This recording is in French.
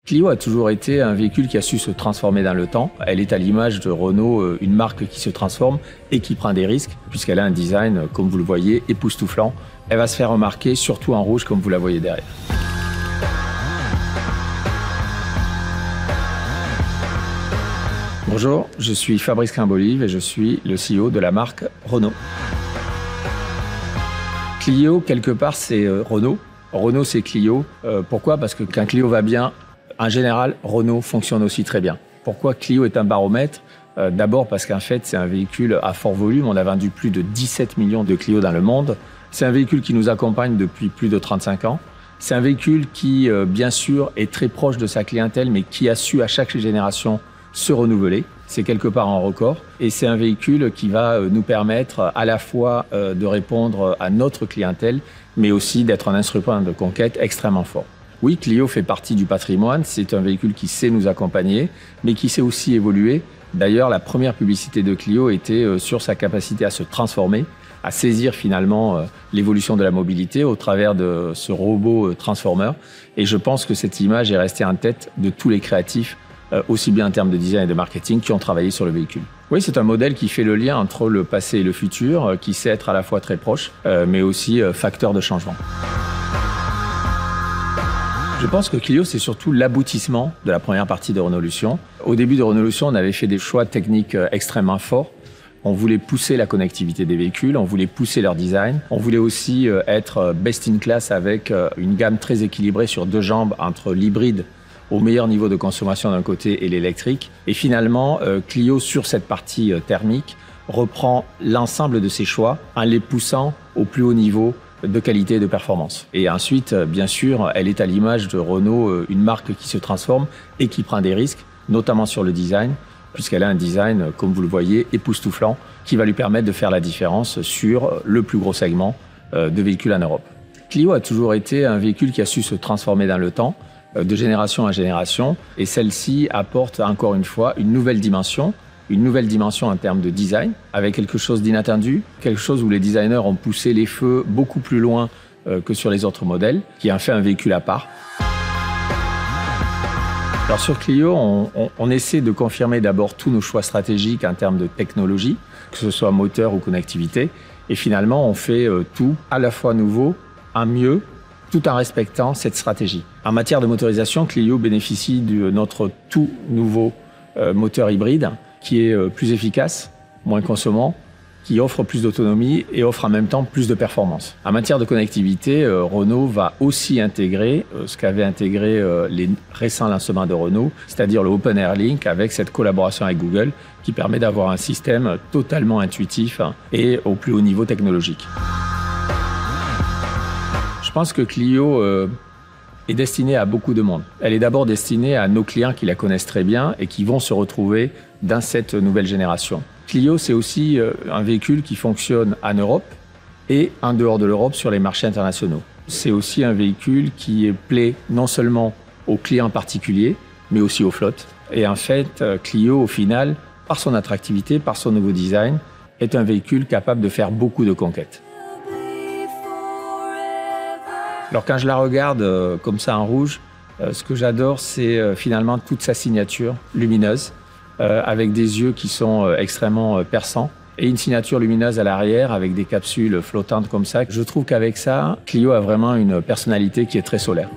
Clio a toujours été un véhicule qui a su se transformer dans le temps. Elle est à l'image de Renault, une marque qui se transforme et qui prend des risques, puisqu'elle a un design, comme vous le voyez, époustouflant. Elle va se faire remarquer, surtout en rouge, comme vous la voyez derrière. Bonjour, je suis Fabrice Quimbolive et je suis le CEO de la marque Renault. Clio, quelque part, c'est Renault. Renault, c'est Clio. Pourquoi? Parce que quand Clio va bien, en général, Renault fonctionne aussi très bien. Pourquoi Clio est un baromètre? D'abord parce qu'en fait, c'est un véhicule à fort volume. On a vendu plus de 17 millions de Clio dans le monde. C'est un véhicule qui nous accompagne depuis plus de 35 ans. C'est un véhicule qui, bien sûr, est très proche de sa clientèle, mais qui a su à chaque génération se renouveler. C'est quelque part un record. Et c'est un véhicule qui va nous permettre à la fois de répondre à notre clientèle, mais aussi d'être un instrument de conquête extrêmement fort. Oui, Clio fait partie du patrimoine. C'est un véhicule qui sait nous accompagner, mais qui sait aussi évoluer. D'ailleurs, la première publicité de Clio était sur sa capacité à se transformer, à saisir finalement l'évolution de la mobilité au travers de ce robot transformer. Et je pense que cette image est restée en tête de tous les créatifs, aussi bien en termes de design et de marketing, qui ont travaillé sur le véhicule. Oui, c'est un modèle qui fait le lien entre le passé et le futur, qui sait être à la fois très proche, mais aussi facteur de changement. Je pense que Clio, c'est surtout l'aboutissement de la première partie de Renaulution. Au début de Renaulution, on avait fait des choix techniques extrêmement forts. On voulait pousser la connectivité des véhicules, on voulait pousser leur design. On voulait aussi être best in class avec une gamme très équilibrée sur deux jambes entre l'hybride au meilleur niveau de consommation d'un côté et l'électrique. Et finalement, Clio, sur cette partie thermique, reprend l'ensemble de ses choix en les poussant au plus haut niveau de qualité et de performance. Et ensuite, bien sûr, elle est à l'image de Renault, une marque qui se transforme et qui prend des risques, notamment sur le design, puisqu'elle a un design, comme vous le voyez, époustouflant, qui va lui permettre de faire la différence sur le plus gros segment de véhicules en Europe. Clio a toujours été un véhicule qui a su se transformer dans le temps, de génération en génération, et celle-ci apporte encore une fois une nouvelle dimension en termes de design, avec quelque chose d'inattendu, quelque chose où les designers ont poussé les feux beaucoup plus loin que sur les autres modèles, qui en fait un véhicule à part. Alors sur Clio, on essaie de confirmer d'abord tous nos choix stratégiques en termes de technologie, que ce soit moteur ou connectivité, et finalement on fait tout à la fois nouveau, en mieux, tout en respectant cette stratégie. En matière de motorisation, Clio bénéficie de notre tout nouveau moteur hybride, qui est plus efficace, moins consommant, qui offre plus d'autonomie et offre en même temps plus de performance. En matière de connectivité, Renault va aussi intégrer ce qu'avaient intégré les récents lancements de Renault, c'est-à-dire le Open Air Link avec cette collaboration avec Google qui permet d'avoir un système totalement intuitif et au plus haut niveau technologique. Je pense que Clio est destinée à beaucoup de monde. Elle est d'abord destinée à nos clients qui la connaissent très bien et qui vont se retrouver dans cette nouvelle génération. Clio, c'est aussi un véhicule qui fonctionne en Europe et en dehors de l'Europe sur les marchés internationaux. C'est aussi un véhicule qui plaît non seulement aux clients particuliers, mais aussi aux flottes. Et en fait, Clio, au final, par son attractivité, par son nouveau design, est un véhicule capable de faire beaucoup de conquêtes. Alors quand je la regarde comme ça en rouge, ce que j'adore, c'est finalement toute sa signature lumineuse, avec des yeux qui sont extrêmement perçants, et une signature lumineuse à l'arrière avec des capsules flottantes comme ça. Je trouve qu'avec ça, Clio a vraiment une personnalité qui est très solaire.